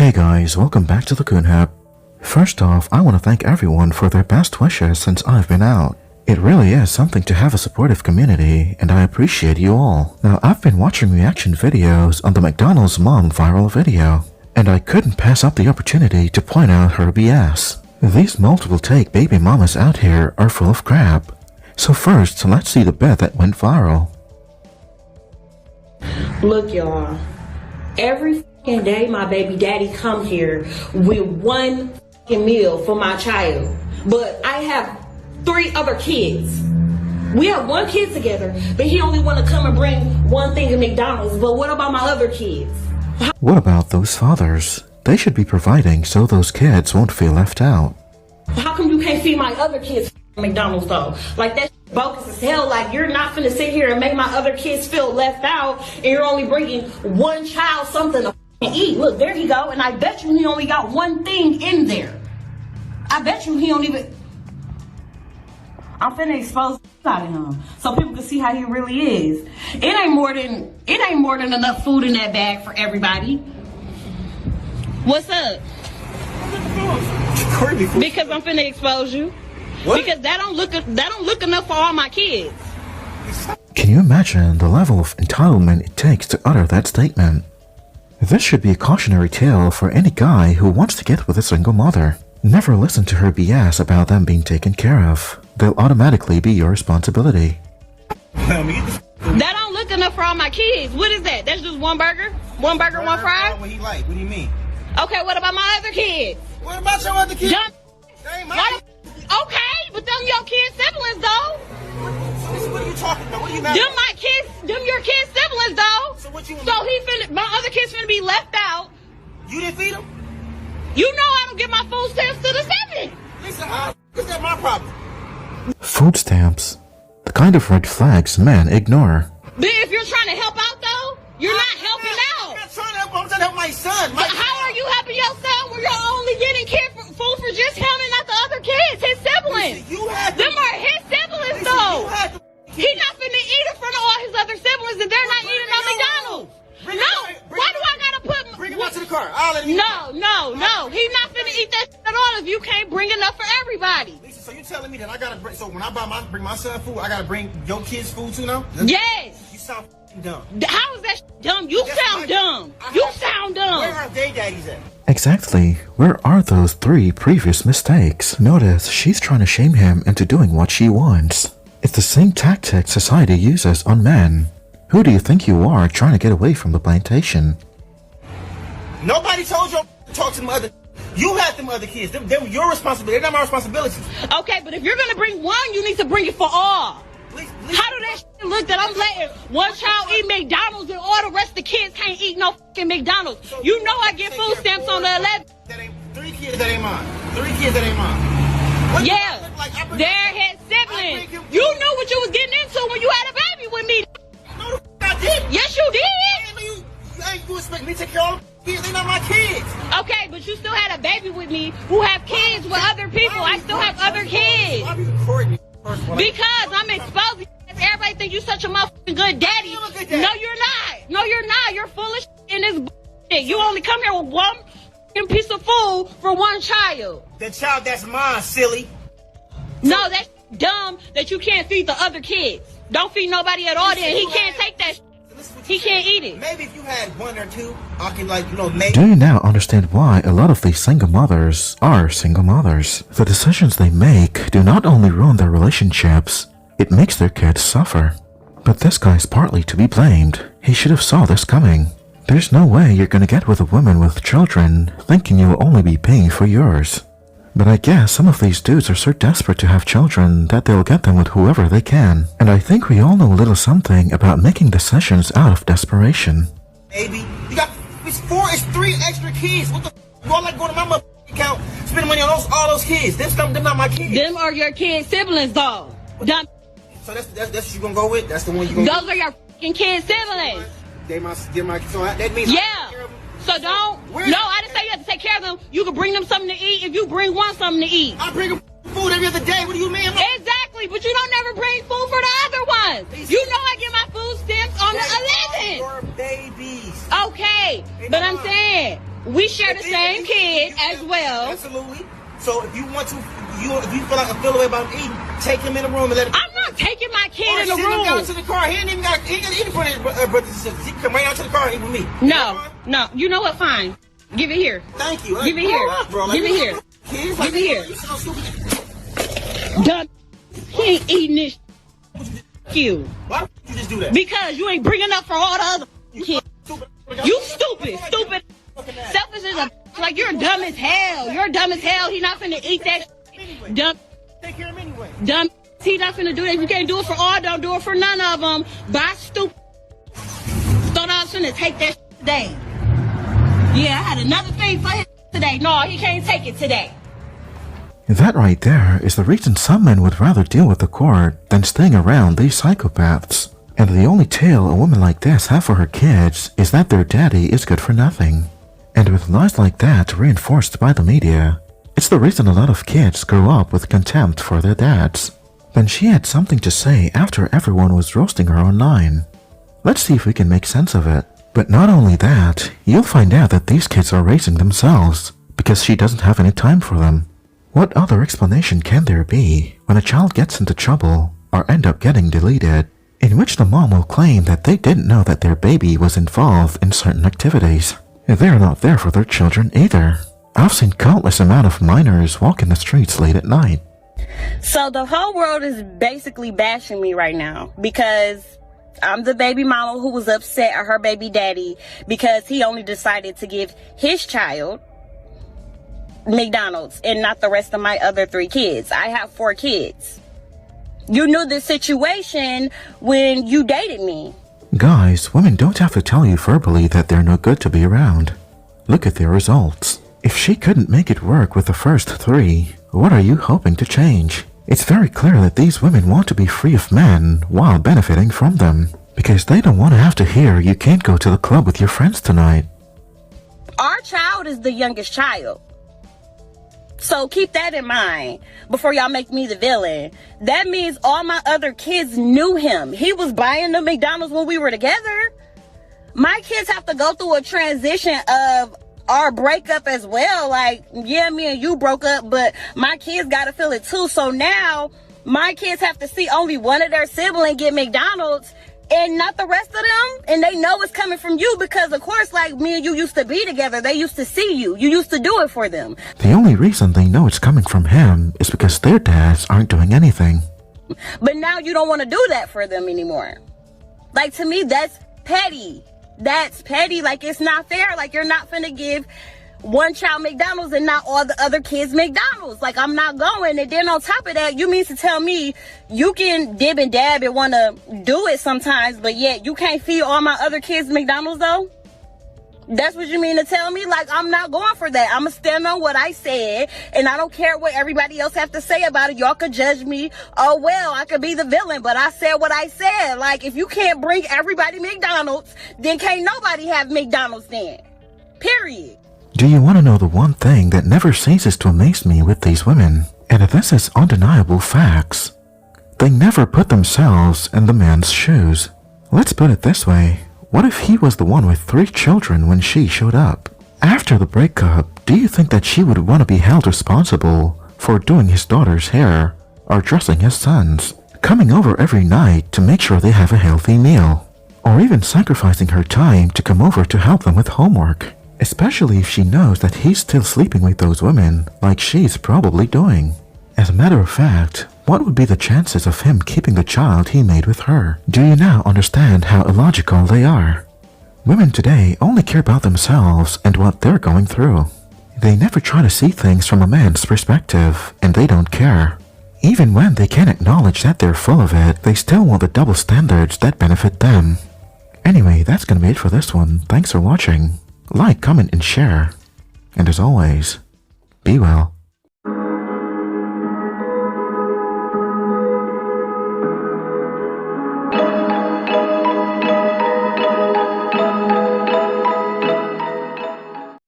Hey guys, welcome back to the Coon Hub. First off, I want to thank everyone for their best wishes since I've been out. It really is something to have a supportive community, and I appreciate you all. Now, I've been watching reaction videos on the McDonald's mom viral video, and I couldn't pass up the opportunity to point out her BS. These multiple take baby mamas out here are full of crap. So first, let's see the bit that went viral. Look, y'all, every day my baby daddy come here with one meal for my child, but I have 3 other kids. We have 1 kid together, but he only want to come and bring one thing of McDonald's. But what about my other kids? What about those fathers? They should be providing so those kids won't feel left out. How come you can't feed my other kids McDonald's though? Like, that's bogus as hell. Like, you're not finna sit here and make my other kids feel left out, and you're only bringing one child something to eat. Look, there you go. And I bet you he only got one thing in there. I bet you he don't even... I'm finna expose the out of him so people can see how he really is. It ain't more than enough food in that bag for everybody. What's up? Because I'm finna expose you. What? Because that don't look enough for all my kids. Can you imagine the level of entitlement it takes to utter that statement? This should be a cautionary tale for any guy who wants to get with a single mother. Never listen to her BS about them being taken care of. They'll automatically be your responsibility. That don't look enough for all my kids. What is that? That's just one burger? One burger, one fry? What he like? What do you mean? Okay, what about my other kids? What about your other kids? Okay, but them your kids' siblings though. What are you talking about? What are you mad Them my kids, them your kids' siblings though. So what you? My other kids finna be left out. You didn't feed them? You know I don't get my food stamps to the 7th. Listen, how is that my problem? Food stamps. The kind of red flags men ignore. But if you're trying to help out though, you're not helping out. I'm not trying to help. I'm trying to help my son. But how are you helping your son when you're only getting food for just him and not the other kids, his siblings? Listen, you had them are his siblings though. He's not finna eat in front of all his other siblings and they're not eating on McDonald's. Why do I gotta put... Bring him out to the car. I'll let him No. He's not finna eat that shit at all if you can't bring enough for everybody. Lisa, so you telling me that I gotta bring... So when I bring my son food, I gotta bring your kids food too now? Yes. You sound dumb. How is that dumb? You sound dumb. You sound dumb. Where are they daddies at? Exactly. Where are those 3 previous mistakes? Notice she's trying to shame him into doing what she wants. It's the same tactic society uses on men. Who do you think you are trying to get away from the plantation? Nobody told you to talk to them other... You had them other kids. They were your responsibility. They're not my responsibility. Okay, but if you're gonna bring one, you need to bring it for all. How do that shit look that I'm letting one child eat McDonald's and all the rest of the kids can't eat no fucking McDonald's? So you know I get food stamps on the 11th. 3 kids that ain't mine. 3 kids that ain't mine. What yeah, they're his siblings. You knew what you was getting into when you had a baby with me. No, the I didn't. Yes, you did. You expect me to take care of all the kids? They're not my kids. Okay, but you still had a baby with me who have kids with other people. I still have other kids. Why are you recording me? Because I'm exposing. Everybody think you such a motherfucking good daddy. No, you're not. No, you're not. You're full of shit in this shit. You only come here with one piece of food for one child. The child that's mine, silly. No, that's dumb that you can't feed the other kids. Don't feed nobody at all. Then he can't take that. He can't eat it. Maybe if you had 1 or 2, I can maybe. Do you now understand why a lot of these single mothers are single mothers? The decisions they make do not only ruin their relationships, it makes their kids suffer. But this guy's partly to be blamed. He should have saw this coming. There's no way you're gonna get with a woman with children thinking you will only be paying for yours. But I guess some of these dudes are so desperate to have children that they'll get them with whoever they can. And I think we all know a little something about making decisions out of desperation. Baby, you got it's 3 extra kids. What the you all like going to my mother account, spending money on all those kids. Them not my kids. Them are your kids' siblings though. So that's what you gonna go with? That's the one you gonna Those are your fucking kids' siblings. They're my so that means yeah. So don't. No, I didn't say you have to take care of them. You can bring them something to eat if you bring one something to eat. I bring them food every other day. What do you mean? Exactly, but you don't never bring food for the other ones. You know I get my food stamps on the 11th. Your babies. Okay, but I'm saying We share the same kid as well. Absolutely. So if you want to, if you feel a way about eating, take him in the room and let him. I'm not taking my kid or in the send him room. down to the car. He ain't even got eat in front of his brothers and sisters. He can come right out to the car and eat with me. No. You know what? Fine. Give it here. Thank you. Give it here. Give it here. Kids, Give it here. You sound stupid. Dumb. He ain't eating this. You. Why would you just do that? Because you ain't bringing up for all the other kids. You stupid. Selfish as a. Like, you're dumb as hell. You're dumb as hell. He not finna eat that. Anyway. Dumb. Take care of him anyway. Dumb. He not finna do that. If you can't do it for all, don't do it for none of them. Bye, stupid. Thought I was finna take that today. Yeah, I had another thing for him today. No, he can't take it today. That right there is the reason some men would rather deal with the court than staying around these psychopaths. And the only tale a woman like this have for her kids is that their daddy is good for nothing. And with lies like that reinforced by the media, it's the reason a lot of kids grow up with contempt for their dads. Then she had something to say after everyone was roasting her online. Let's see if we can make sense of it. But not only that, you'll find out that these kids are raising themselves because she doesn't have any time for them. What other explanation can there be when a child gets into trouble or end up getting deleted, in which the mom will claim that they didn't know that their baby was involved in certain activities? They're not there for their children either. I've seen countless amount of minors walk in the streets late at night. So the whole world is basically bashing me right now because I'm the baby mama who was upset at her baby daddy because he only decided to give his child McDonald's and not the rest of my other 3 kids. I have 4 kids. You knew the situation when you dated me. Guys, women don't have to tell you verbally that they're no good to be around. Look at their results. If she couldn't make it work with the first 3, what are you hoping to change? It's very clear that these women want to be free of men while benefiting from them, because they don't want to have to hear you can't go to the club with your friends tonight. Our child is the youngest child. So keep that in mind before y'all make me the villain. That means all my other kids knew him. He was buying the McDonald's when we were together. My kids have to go through a transition of our breakup as well. Like, yeah, me and you broke up, but my kids got to feel it too. So now my kids have to see only one of their siblings get McDonald's and not the rest of them. And they know it's coming from you because, of course, like me and you used to be together. They used to see you. You used to do it for them. The only reason they know it's coming from him is because their dads aren't doing anything. But now you don't want to do that for them anymore. Like, to me, that's petty. That's petty. Like, it's not fair. Like, you're not finna give one child McDonald's and not all the other kids McDonald's. Like, I'm not going. And then on top of that, you mean to tell me you can dib and dab and want to do it sometimes, but yet you can't feed all my other kids McDonald's though? That's what you mean to tell me? Like, I'm not going for that. I'm going to stand on what I said, and I don't care what everybody else have to say about it. Y'all could judge me. Oh, well, I could be the villain, but I said what I said. Like, if you can't bring everybody McDonald's, then can't nobody have McDonald's then. Period. Do you want to know the one thing that never ceases to amaze me with these women? And this is undeniable facts. They never put themselves in the man's shoes. Let's put it this way. What if he was the one with 3 children when she showed up? After the breakup, do you think that she would want to be held responsible for doing his daughter's hair or dressing his sons, coming over every night to make sure they have a healthy meal, or even sacrificing her time to come over to help them with homework? Especially if she knows that he's still sleeping with those women like she's probably doing. As a matter of fact, what would be the chances of him keeping the child he made with her? Do you now understand how illogical they are? Women today only care about themselves and what they're going through. They never try to see things from a man's perspective, and they don't care. Even when they can acknowledge that they're full of it, they still want the double standards that benefit them. Anyway, that's gonna be it for this one. Thanks for watching. Like, comment, and share. And as always, be well.